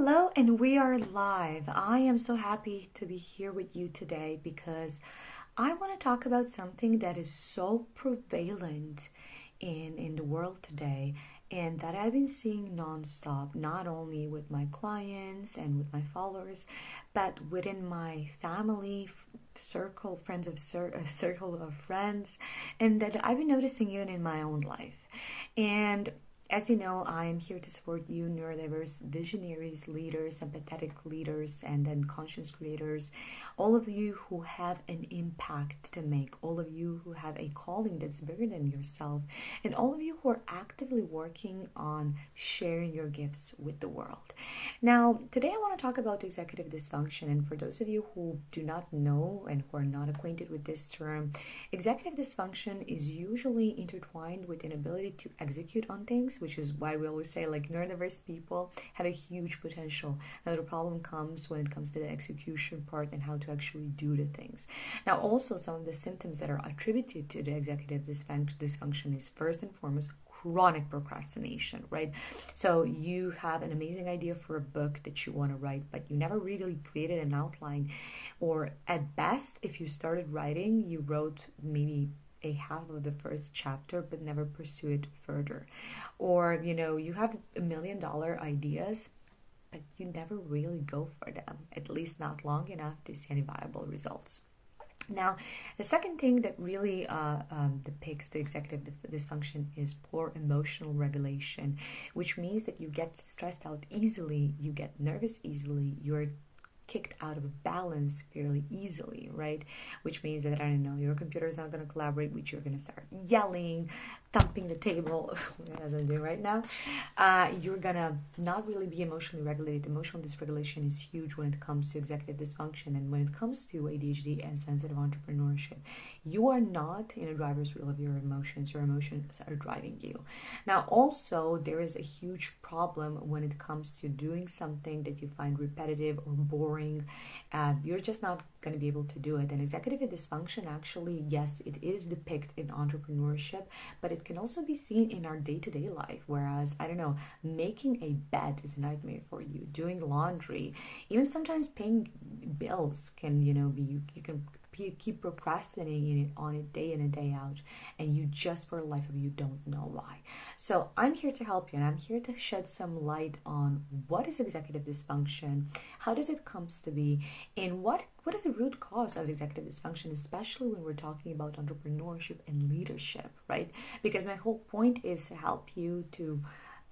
Hello, and we are live. I am so happy to be here with you today because I want to talk about something that is so prevalent in the world today and that I've been seeing nonstop, not only with my clients and with my followers, but within my family circle, circle of friends, and that I've been noticing even in my own life. And as you know, I am here to support you, neurodiverse visionaries, leaders, empathetic leaders, and then conscious creators. All of you who have an impact to make, all of you who have a calling that's bigger than yourself, and all of you who are actively working on sharing your gifts with the world. Now, today I want to talk about executive dysfunction. And for those of you who do not know and who are not acquainted with this term, executive dysfunction is usually intertwined with inability to execute on things, which is why we always say like neurodiverse people have a huge potential. Now the problem comes when it comes to the execution part and how to actually do the things. Now also some of the symptoms that are attributed to the executive dysfunction is first and foremost chronic procrastination, right? So you have an amazing idea for a book that you want to write, but you never really created an outline, or at best, if you started writing, you wrote maybe a half of the first chapter but never pursue it further. Or you have $1 million ideas but you never really go for them, at least not long enough to see any viable results. Now, the second thing that really depicts the executive dysfunction is poor emotional regulation, which means that you get stressed out easily, you get nervous easily, you're kicked out of balance fairly easily, right? Which means that, I don't know, your computer is not going to collaborate with you. You're going to start yelling, thumping the table, as I'm doing right now. You're going to not really be emotionally regulated. Emotional dysregulation is huge when it comes to executive dysfunction. And when it comes to ADHD and sensitive entrepreneurship, you are not in a driver's wheel of your emotions. Your emotions are driving you. Now, also, there is a huge problem when it comes to doing something that you find repetitive or boring. You're just not going to be able to do it. And executive dysfunction, actually, yes, it is depicted in entrepreneurship, but it can also be seen in our day-to-day life. Whereas, I don't know, making a bed is a nightmare for you. Doing laundry, even sometimes paying bills can, be, you can keep procrastinating on it day in and day out, and you just for the life of you don't know why. So I'm here to help you, and I'm here to shed some light on what is executive dysfunction, how does it comes to be, and what is the root cause of executive dysfunction, especially when we're talking about entrepreneurship and leadership, right? Because my whole point is to help you to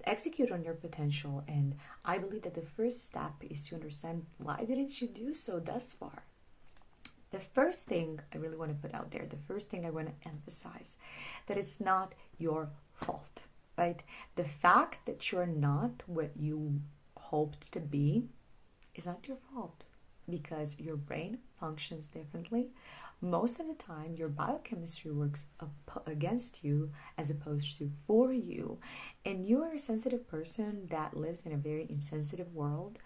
execute on your potential, and I believe that the first step is to understand why didn't you do so thus far. The first thing I really want to put out there, the first thing I want to emphasize, that it's not your fault, right? The fact that you're not what you hoped to be is not your fault, because your brain functions differently. Most of the time, your biochemistry works against you as opposed to for you. And you are a sensitive person that lives in a very insensitive world,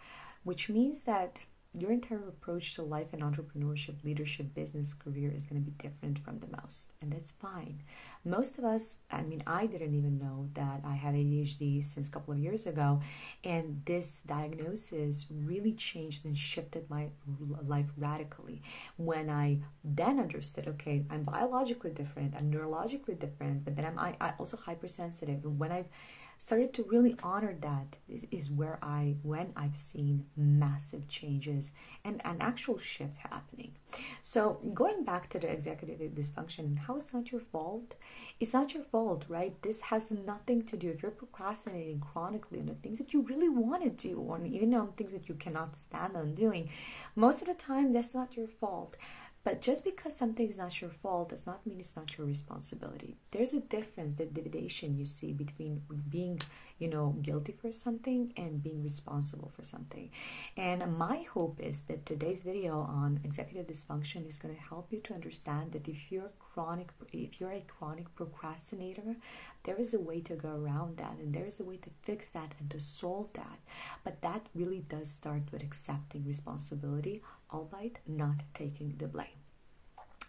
which means that your entire approach to life and entrepreneurship, leadership, business, career is going to be different from the most. And that's fine. Most of us, I didn't even know that I had ADHD since a couple of years ago. And this diagnosis really changed and shifted my life radically. When I then understood, okay, I'm biologically different, I'm neurologically different, but then I also hypersensitive. And when I've started to really honor that is when I've seen massive changes and an actual shift happening. So going back to the executive dysfunction and how it's not your fault, it's not your fault, right? This has nothing to do, if you're procrastinating chronically on the things that you really want to do, or even on things that you cannot stand on doing, most of the time that's not your fault. But just because something is not your fault does not mean it's not your responsibility. There's a difference, the division you see between being, guilty for something and being responsible for something. And my hope is that today's video on executive dysfunction is going to help you to understand that if you're a chronic procrastinator, there is a way to go around that, and there is a way to fix that and to solve that. But that really does start with accepting responsibility, albeit not taking the blame.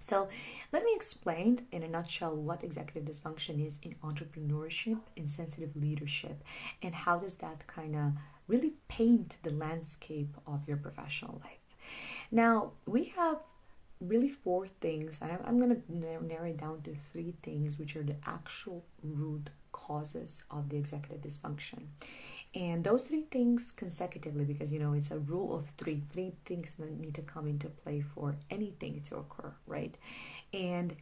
So let me explain in a nutshell what executive dysfunction is in entrepreneurship and sensitive leadership, and how does that kind of really paint the landscape of your professional life. Now, we have really four things, and I'm going to narrow it down to three things, which are the actual root causes of the executive dysfunction. And those three things consecutively, because it's a rule of three things that need to come into play for anything to occur, right? And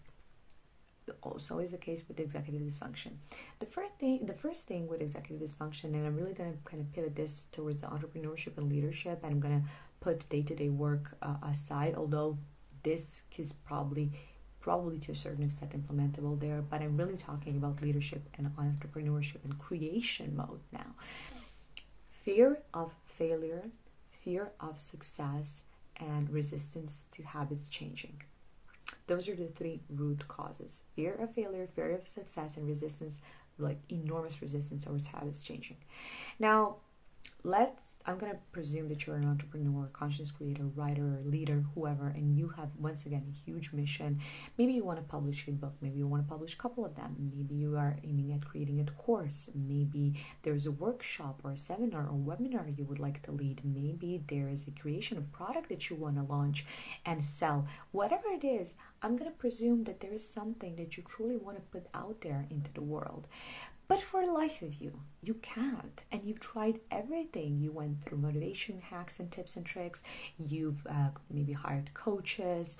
also is the case with executive dysfunction. The first thing with executive dysfunction, and I'm really going to kind of pivot this towards entrepreneurship and leadership, and I'm going to put day-to-day work aside, although this is probably to a certain extent implementable there, but I'm really talking about leadership and entrepreneurship and creation mode now. Fear of failure, fear of success, and resistance to habits changing. Those are the three root causes: fear of failure, fear of success, and resistance, like enormous resistance towards habits changing. Now, I'm going to presume that you're an entrepreneur, conscious creator, writer, leader, whoever, and you have, once again, a huge mission. Maybe you want to publish a book. Maybe you want to publish a couple of them. Maybe you are aiming at creating a course. Maybe there's a workshop or a seminar or webinar you would like to lead. Maybe there is a creation of product that you want to launch and sell. Whatever it is, I'm going to presume that there is something that you truly want to put out there into the world. But for the life of you, you can't. And you've tried everything. You went through motivation hacks and tips and tricks. You've maybe hired coaches.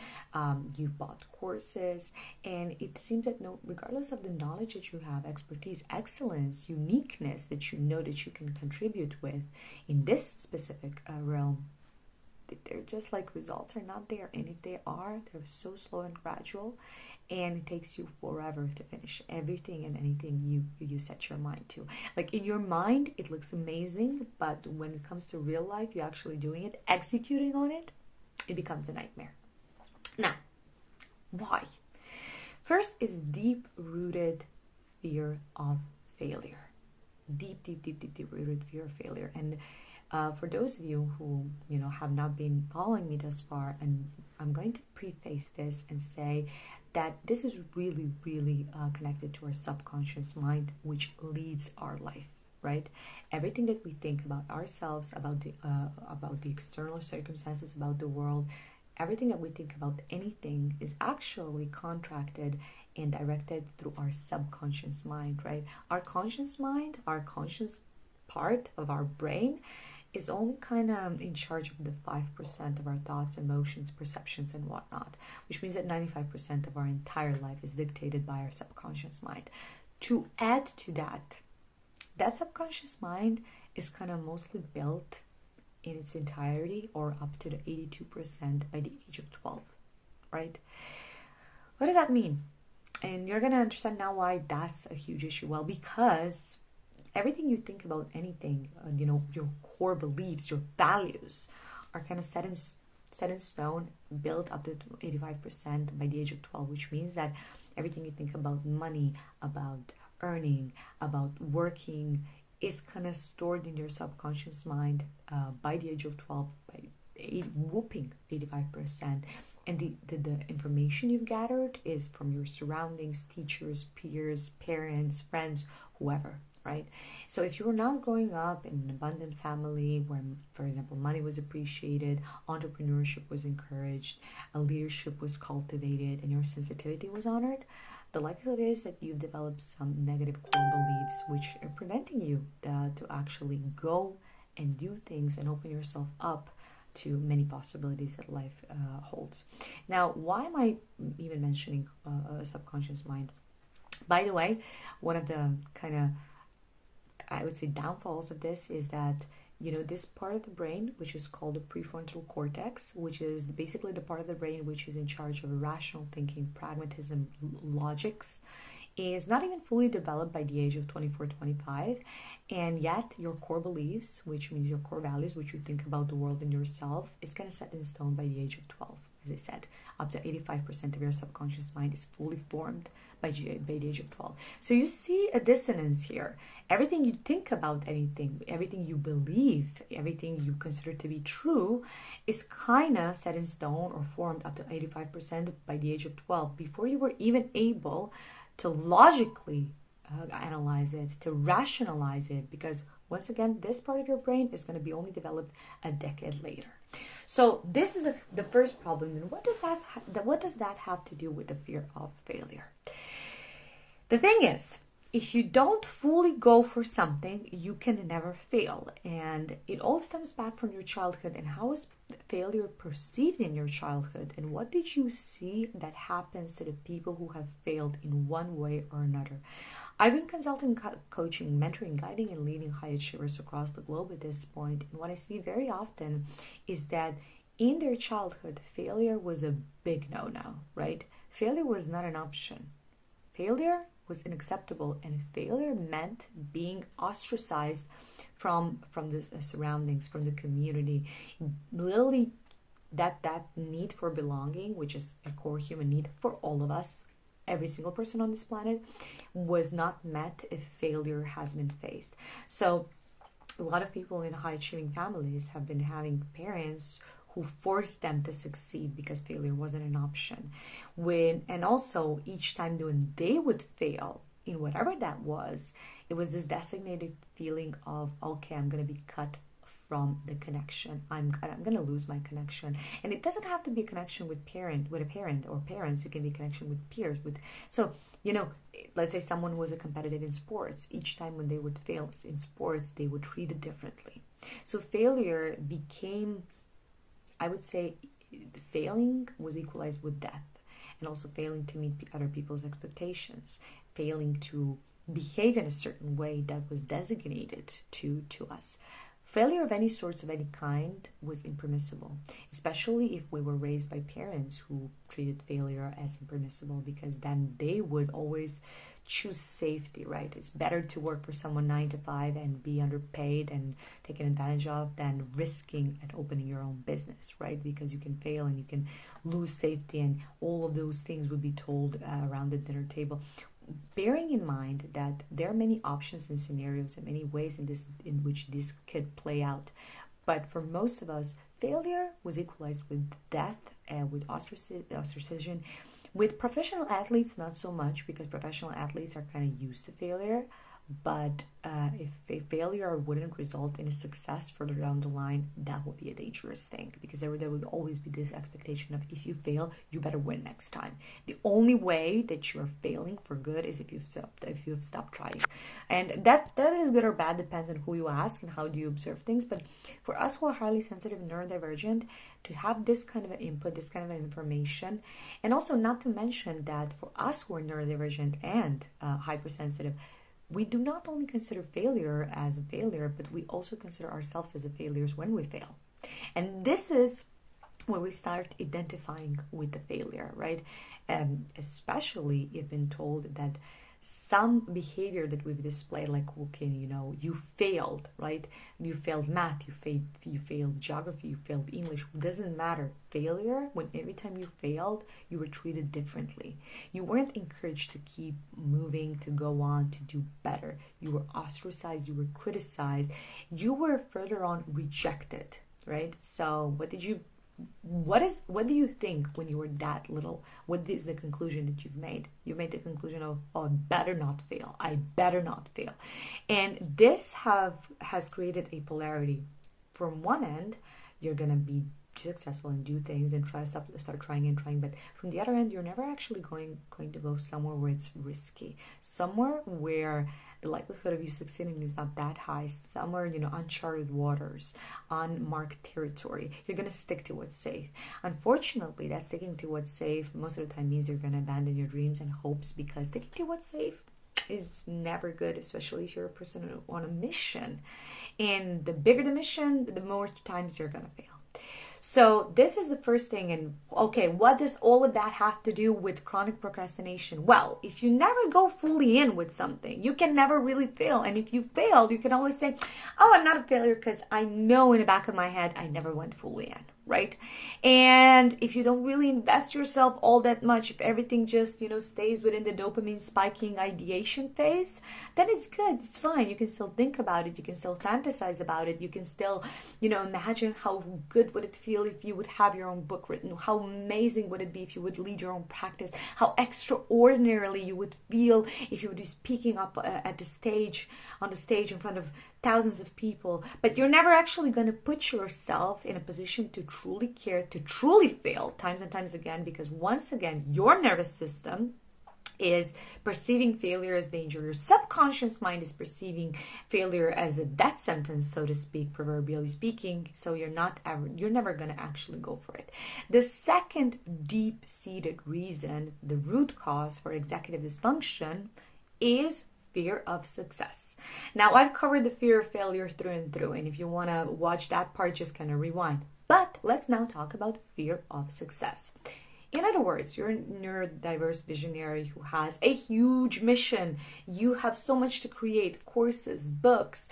You've bought courses. And it seems that regardless of the knowledge that you have, expertise, excellence, uniqueness that you know that you can contribute with in this specific realm, they're just like results are not there. And if they are, they're so slow and gradual. And it takes you forever to finish everything and anything you set your mind to. Like in your mind, it looks amazing, but when it comes to real life, you're actually doing it, executing on it, it becomes a nightmare. Now, why? First is deep-rooted fear of failure. Deep-rooted fear of failure. And for those of you who have not been following me thus far, and I'm going to preface this and say that this is really, really connected to our subconscious mind, which leads our life, right? Everything that we think about ourselves, about the external circumstances, about the world, everything that we think about anything is actually contracted and directed through our subconscious mind, right? Our conscious mind, our conscious part of our brain, is only kind of in charge of the 5% of our thoughts, emotions, perceptions, and whatnot, which means that 95% of our entire life is dictated by our subconscious mind. To add to that subconscious mind is kind of mostly built in its entirety or up to the 82% by the age of 12, right? What does that mean? And you're going to understand now why that's a huge issue. Well, because everything you think about anything, your core beliefs, your values are kind of set in stone, built up to 85% by the age of 12, which means that everything you think about money, about earning, about working is kind of stored in your subconscious mind by the age of 12 by whooping 85%. And the information you've gathered is from your surroundings, teachers, peers, parents, friends, whoever, right? So if you were not growing up in an abundant family where, for example, money was appreciated, entrepreneurship was encouraged, leadership was cultivated, and your sensitivity was honored, the likelihood is that you've developed some negative core beliefs which are preventing you to actually go and do things and open yourself up to many possibilities that life holds. Now, why am I even mentioning a subconscious mind? By the way, one of the kind of, I would say, downfalls of this is that this part of the brain, which is called the prefrontal cortex, which is basically the part of the brain which is in charge of rational thinking, pragmatism, logics, is not even fully developed by the age of 24, 25. And yet your core beliefs, which means your core values, which you think about the world and yourself, is kind of set in stone by the age of 12. As I said, up to 85% of your subconscious mind is fully formed by the age of 12. So you see a dissonance here. Everything you think about anything, everything you believe, everything you consider to be true is kind of set in stone or formed up to 85% by the age of 12 before you were even able to logically analyze it, to rationalize it, because Once again, this part of your brain is going to be only developed a decade later. So this is the first problem. And what does that have to do with the fear of failure? The thing is, if you don't fully go for something, you can never fail. And it all stems back from your childhood. And how is failure perceived in your childhood? And what did you see that happens to the people who have failed in one way or another? I've been consulting, coaching, mentoring, guiding, and leading high achievers across the globe at this point. And what I see very often is that in their childhood, failure was a big no-no, right? Failure was not an option. Failure was unacceptable, and failure meant being ostracized from the surroundings, from the community. Literally, that need for belonging, which is a core human need for all of us, every single person on this planet, was not met if failure has been faced. So a lot of people in high achieving families have been having parents who forced them to succeed because failure wasn't an option. And also each time when they would fail in whatever that was, it was this designated feeling of, okay, I'm going to be cut from the connection. I'm going to lose my connection. And it doesn't have to be a connection with a parent or parents. It can be a connection with peers. So, let's say someone was a competitive in sports. Each time when they would fail in sports, they would treat it differently. So failure became, I would say, failing was equalized with death, and also failing to meet other people's expectations, failing to behave in a certain way that was designated to us. Failure of any sorts, of any kind, was impermissible, especially if we were raised by parents who treated failure as impermissible, because then they would always choose safety, right? It's better to work for someone 9 to 5 and be underpaid and taken advantage of than risking at opening your own business, right? Because you can fail and you can lose safety, and all of those things would be told around the dinner table. Bearing in mind that there are many options and scenarios and many ways in which this could play out, but for most of us, failure was equalized with death and with ostracism. With professional athletes, not so much, because professional athletes are kind of used to failure. But if a failure wouldn't result in a success further down the line, that would be a dangerous thing, because there would always be this expectation of, if you fail, you better win next time. The only way that you're failing for good is if you've stopped trying. And that is good or bad, depends on who you ask and how do you observe things. But for us who are highly sensitive and neurodivergent, to have this kind of an input, this kind of information, and also not to mention that for us who are neurodivergent and hypersensitive, we do not only consider failure as a failure, but we also consider ourselves as a failures when we fail. And this is where we start identifying with the failure, right? Especially if been told that some behavior that we've displayed, like, okay, you failed, right? You failed math, you failed geography, you failed English. It doesn't matter. Failure, when every time you failed, you were treated differently. You weren't encouraged to keep moving, to go on, to do better. You were ostracized, you were criticized, you were further on rejected, right? So what do you think when you were that little? What is the conclusion that you've made? You made the conclusion of, oh, I better not fail. I better not fail. And this has created a polarity. From one end, you're going to be successful and do things and start trying and trying, but from the other end, you're never actually going to go somewhere where it's risky, somewhere where the likelihood of you succeeding is not that high, somewhere, uncharted waters, unmarked territory. You're going to stick to what's safe. Unfortunately, that sticking to what's safe most of the time means you're going to abandon your dreams and hopes, because sticking to what's safe is never good, especially if you're a person on a mission. And the bigger the mission, the more times you're going to fail. So this is the first thing. And okay, what does all of that have to do with chronic procrastination? Well, if you never go fully in with something, you can never really fail. And if you failed, you can always say, oh, I'm not a failure because I know in the back of my head I never went fully in, right? And if you don't really invest yourself all that much, if everything just, stays within the dopamine spiking ideation phase, then it's good. It's fine. You can still think about it. You can still fantasize about it. You can still, imagine how good would it feel if you would have your own book written. How amazing would it be if you would lead your own practice? How extraordinarily you would feel if you would be speaking up on the stage in front of thousands of people. But you're never actually going to put yourself in a position to truly care, to truly fail times and times again, because once again, your nervous system is perceiving failure as danger. Your subconscious mind is perceiving failure as a death sentence, so to speak, proverbially speaking. So you're never going to actually go for it. The second deep-seated reason, the root cause for executive dysfunction, is fear of success. Now, I've covered the fear of failure through and through, and if you want to watch that part, just kind of rewind. But let's now talk about fear of success. In other words, you're a neurodiverse visionary who has a huge mission. You have so much to create: courses, books,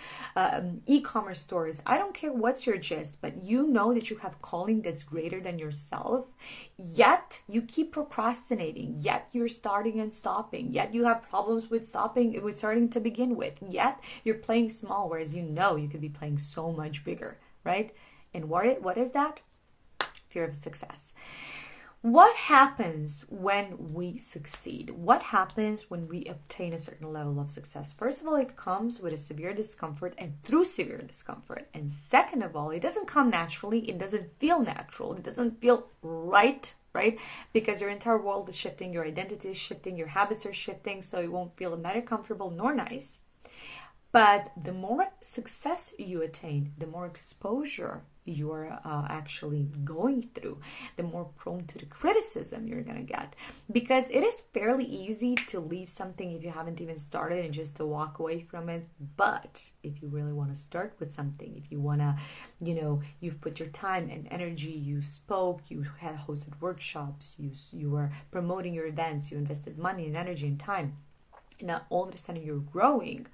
e-commerce stores. I don't care what's your gist, but you know that you have calling that's greater than yourself. Yet you keep procrastinating. Yet you're starting and stopping. Yet you have problems with starting to begin with. Yet you're playing small, whereas you could be playing so much bigger, right? And what is that? Fear of success. What happens when we succeed? What happens when we obtain a certain level of success? First of all, it comes with a severe discomfort and through severe discomfort. And second of all, it doesn't come naturally. It doesn't feel natural. It doesn't feel right? Because your entire world is shifting, your identity is shifting, your habits are shifting, so it won't feel neither comfortable nor nice. But the more success you attain, the more exposure you're actually going through, the more prone to the criticism you're going to get. Because it is fairly easy to leave something if you haven't even started and just to walk away from it. But if you really want to start with something, if you want to, you've put your time and energy, you spoke, you had hosted workshops, you were promoting your events, you invested money and energy and time. And now all of a sudden you're growing.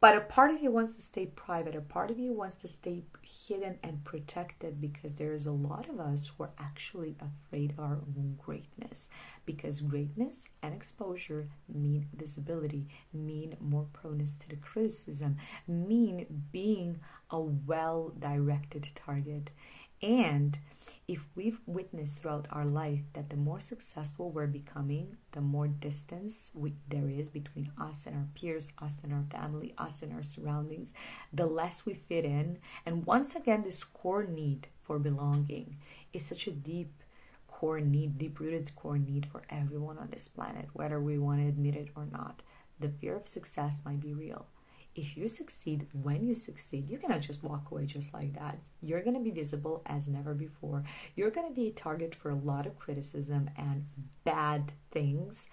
But a part of you wants to stay private. A part of you wants to stay hidden and protected, because there is a lot of us who are actually afraid of our own greatness. Because greatness and exposure mean visibility, mean more proneness to the criticism, mean being a well-directed target. And if we've witnessed throughout our life that the more successful we're becoming, the more distance there is between us and our peers, us and our family, us and our surroundings, the less we fit in. And once again, this core need for belonging is such a deep-rooted core need for everyone on this planet, whether we want to admit it or not. The fear of success might be real. If you succeed, when you succeed, you cannot just walk away just like that. You're going to be visible as never before. You're going to be a target for a lot of criticism and bad things.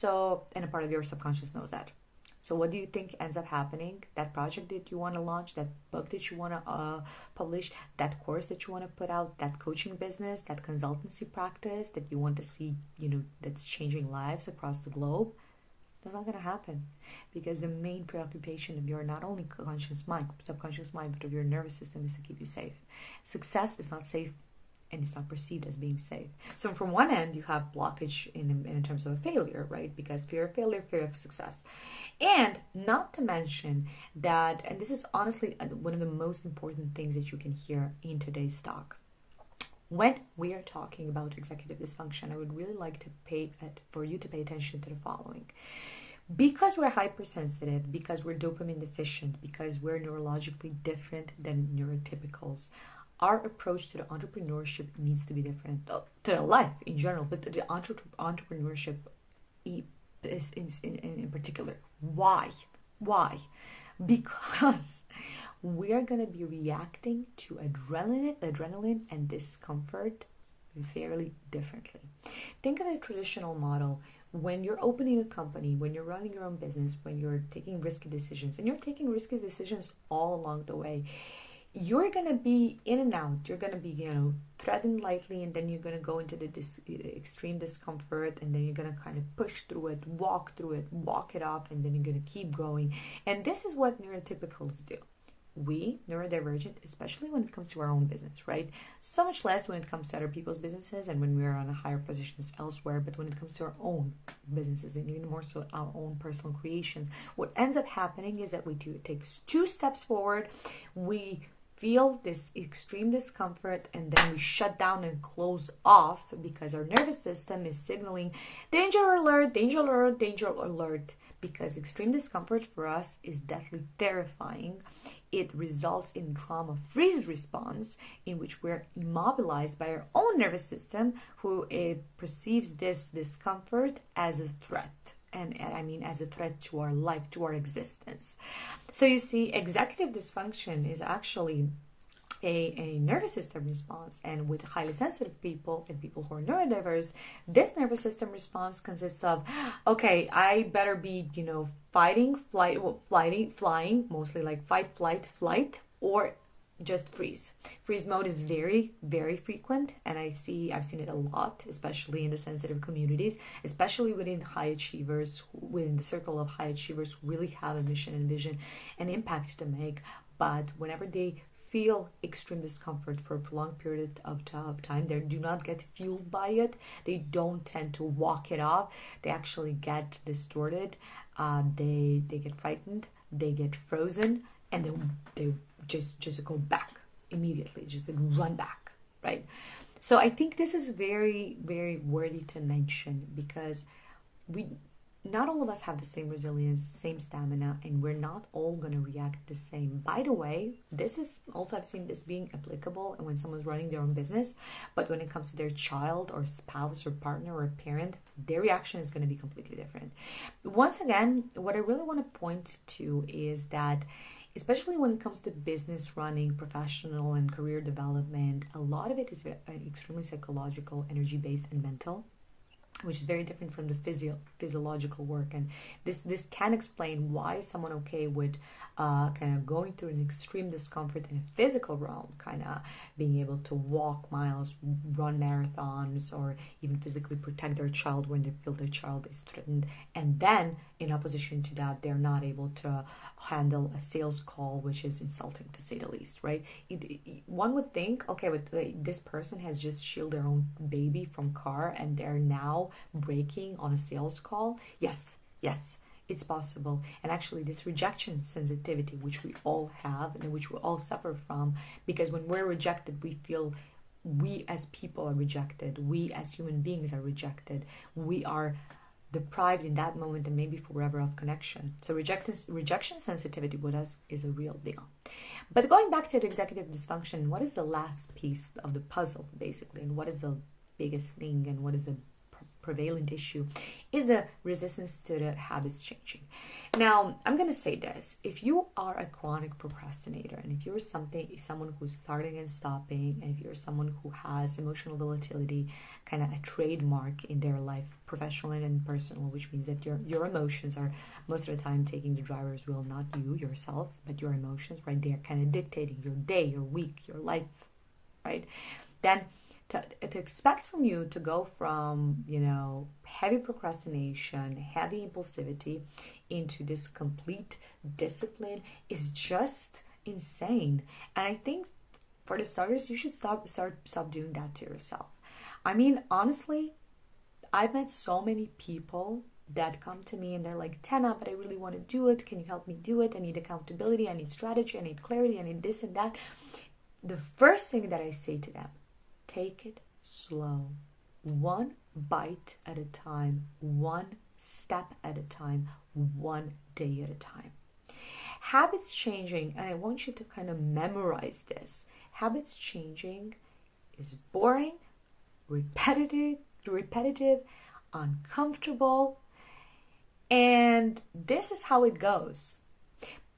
And a part of your subconscious knows that. So what do you think ends up happening? That project that you want to launch, that book that you want to publish, that course that you want to put out, that coaching business, that consultancy practice that you want to see, that's changing lives across the globe, that's not going to happen, because the main preoccupation of your not only subconscious mind, but of your nervous system is to keep you safe. Success is not safe, and it's not perceived as being safe. So from one end, you have blockage in terms of a failure, right? Because fear of failure, fear of success. And not to mention that, and this is honestly one of the most important things that you can hear in today's talk. When we are talking about executive dysfunction, I would really like for you to pay attention to the following. Because we're hypersensitive, because we're dopamine deficient, because we're neurologically different than neurotypicals, our approach to the entrepreneurship needs to be different, to life in general, but to the entrepreneurship is in particular. Why? Because we are going to be reacting to adrenaline and discomfort fairly differently. Think of a traditional model. When you're opening a company, when you're running your own business, when you're taking risky decisions, and you're taking risky decisions all along the way, you're going to be in and out. You're going to be, threatened lightly, and then you're going to go into the extreme discomfort, and then you're going to kind of push through it, walk it off, and then you're going to keep going. And this is what neurotypicals do. we, neurodivergent, especially when it comes to our own business, right? So much less when it comes to other people's businesses and when we're on a higher positions elsewhere, but when it comes to our own businesses and even more so our own personal creations, what ends up happening is that we do take 2 steps forward, we feel this extreme discomfort, and then we shut down and close off because our nervous system is signaling danger alert, danger alert, danger alert, because extreme discomfort for us is deathly terrifying. It results in trauma freeze response in which we're immobilized by our own nervous system, who perceives this discomfort as a threat. And I mean as a threat to our life, to our existence. So you see, executive dysfunction is actually a nervous system response. And with highly sensitive people and people who are neurodiverse, this nervous system response consists of, okay, I better be, fighting, flying, mostly like fight, flight, or just freeze. Freeze mode is very, very frequent, and I've seen it a lot, especially in the sensitive communities, especially within high achievers, within the circle of high achievers who really have a mission and vision and impact to make. But whenever they feel extreme discomfort for a prolonged period of time, they do not get fueled by it. They don't tend to walk it off. They actually get distorted. They get frightened. They get frozen, and then they just go back immediately, just run back, right? So I think this is very, very worthy to mention, because not all of us have the same resilience, same stamina, and we're not all going to react the same. By the way, this is also, I've seen this being applicable when someone's running their own business, but when it comes to their child or spouse or partner or parent, their reaction is going to be completely different. Once again, what I really want to point to is that, especially when it comes to business running, professional and career development, a lot of it is extremely psychological, energy-based, and mental, which is very different from the physiological work. And this can explain why someone with kind of going through an extreme discomfort in a physical realm, kind of being able to walk miles, run marathons, or even physically protect their child when they feel their child is threatened, and then in opposition to that, they're not able to handle a sales call, which is insulting to say the least, right? One would think, okay, but this person has just shielded their own baby from car and they're now breaking on a sales call. Yes, it's possible. And actually, this rejection sensitivity, which we all have and which we all suffer from, because when we're rejected, we feel we as people are rejected, we as human beings are rejected, we are deprived in that moment and maybe forever of connection. So rejection sensitivity with us is a real deal. But going back to the executive dysfunction, what is the last piece of the puzzle, basically, and what is the biggest thing and what is the prevalent issue is the resistance to the habits changing. Now, I'm going to say this. If you are a chronic procrastinator, and if you're someone who's starting and stopping, and if you're someone who has emotional volatility, kind of a trademark in their life, professional and personal, which means that your emotions are most of the time taking the driver's wheel, not you, yourself, but your emotions, right? They are kind of dictating your day, your week, your life, right? Then to expect from you to go from, heavy procrastination, heavy impulsivity into this complete discipline is just insane. And I think for the starters, you should stop doing that to yourself. I mean, honestly, I've met so many people that come to me and they're like, Tana, but I really want to do it. Can you help me do it? I need accountability. I need strategy. I need clarity. I need this and that. The first thing that I say to them, take it slow, one bite at a time, one step at a time, one day at a time. Habits changing, and I want you to kind of memorize this. Habits changing is boring, repetitive, uncomfortable, and this is how it goes.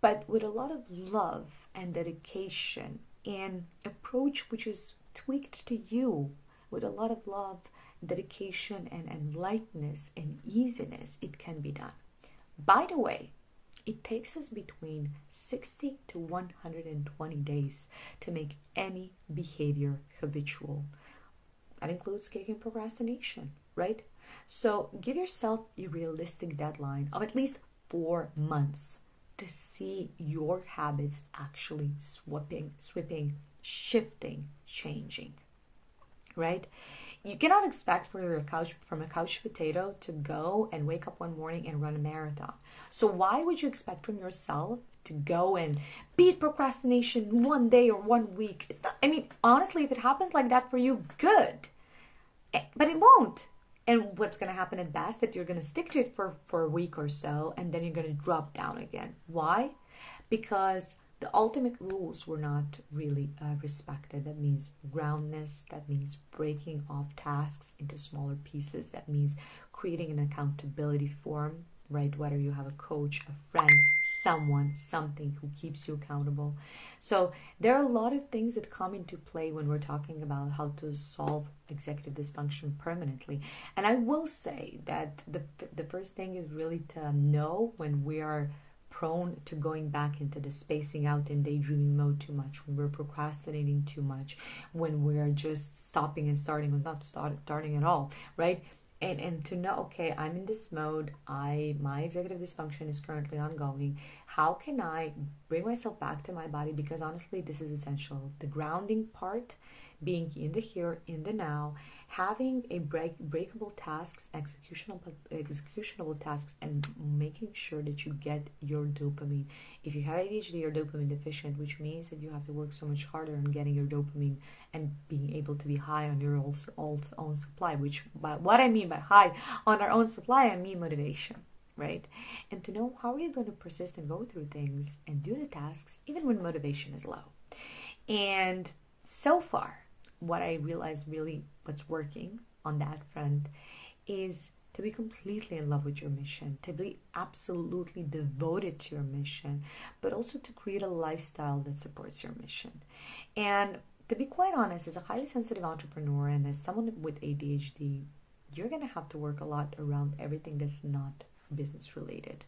But with a lot of love and dedication and approach which is tweaked to you, with a lot of love, dedication, and lightness and easiness, it can be done. By the way, it takes us between 60 to 120 days to make any behavior habitual. That includes kicking procrastination, right? So give yourself a realistic deadline of at least 4 months to see your habits actually sweeping, shifting, changing, right? You cannot expect from a couch potato to go and wake up one morning and run a marathon. So why would you expect from yourself to go and beat procrastination one day or one week? It's not, I mean, honestly, if it happens like that for you, good. But it won't. And what's going to happen at best, that you're going to stick to it for a week or so, and then you're going to drop down again. Why? Because the ultimate rules were not really respected. That means groundness. That means breaking off tasks into smaller pieces. That means creating an accountability form, right? Whether you have a coach, a friend, someone, something who keeps you accountable. So there are a lot of things that come into play when we're talking about how to solve executive dysfunction permanently. And I will say that the first thing is really to know when we are prone to going back into the spacing out and daydreaming mode too much, when we're procrastinating too much, when we're just stopping and starting or not starting at all, right? And to know, okay, I'm in this mode, my executive dysfunction is currently ongoing. How can I bring myself back to my body? Because honestly, this is essential. The grounding part, being in the here, in the now, having a breakable tasks, executionable tasks, and making sure that you get your dopamine. If you have ADHD, you're dopamine deficient, which means that you have to work so much harder on getting your dopamine and being able to be high on your own supply. Which, by what I mean by high on our own supply, I mean motivation, right? And to know how are you going to persist and go through things and do the tasks even when motivation is low. And so far, what I realized really what's working on that front is to be completely in love with your mission, to be absolutely devoted to your mission, but also to create a lifestyle that supports your mission. And to be quite honest, as a highly sensitive entrepreneur and as someone with ADHD, you're going to have to work a lot around everything that's not business related.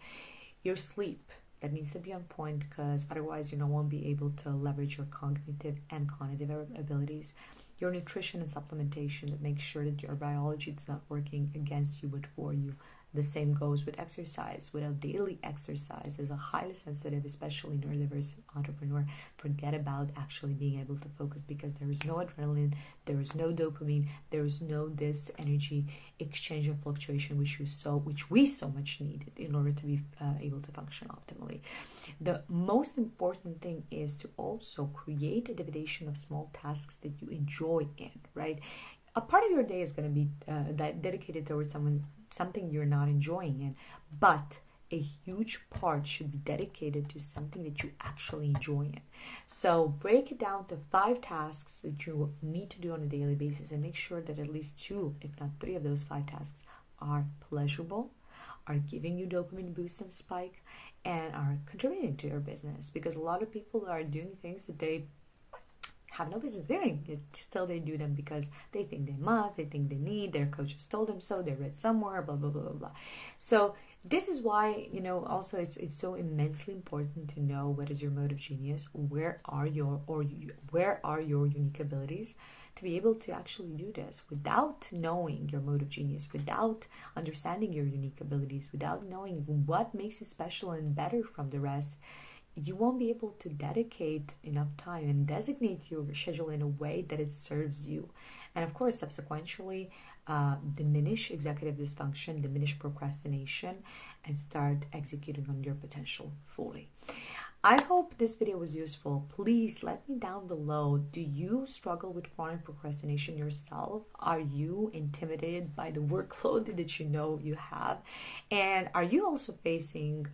Your sleep, that needs to be on point, because otherwise you won't be able to leverage your cognitive and cognitive abilities. Your nutrition and supplementation, that makes sure that your biology is not working against you but for you. The same goes with exercise. Without daily exercise, as a highly sensitive, especially neurodiverse entrepreneur, forget about actually being able to focus, because there is no adrenaline, there is no dopamine, there is no this energy exchange and fluctuation which we so much need in order to be able to function optimally. The most important thing is to also create a division of small tasks that you enjoy in, right? A part of your day is going to be dedicated towards something you're not enjoying in, but a huge part should be dedicated to something that you actually enjoy in. So break it down to 5 tasks that you need to do on a daily basis, and make sure that at least 2, if not 3 of those 5 tasks are pleasurable, are giving you dopamine boost and spike, and are contributing to your business. Because a lot of people are doing things that they have no business doing. Still they do them because they think they must, they think they need, their coaches told them so, they read somewhere, blah, blah, blah, blah, blah. So this is why, also it's so immensely important to know what is your mode of genius, where are your unique abilities, to be able to actually do this. Without knowing your mode of genius, without understanding your unique abilities, without knowing what makes you special and better from the rest, you won't be able to dedicate enough time and designate your schedule in a way that it serves you. And of course, subsequently, diminish executive dysfunction, diminish procrastination, and start executing on your potential fully. I hope this video was useful. Please let me down below. Do you struggle with chronic procrastination yourself? Are you intimidated by the workload that you have? And are you also facing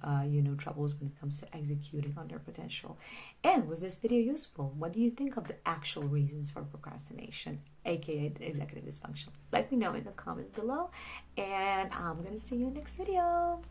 troubles when it comes to executing on your potential? And was this video useful? What do you think of the actual reasons for procrastination, aka the executive dysfunction? Let me know in the comments below, and I'm gonna see you in the next video.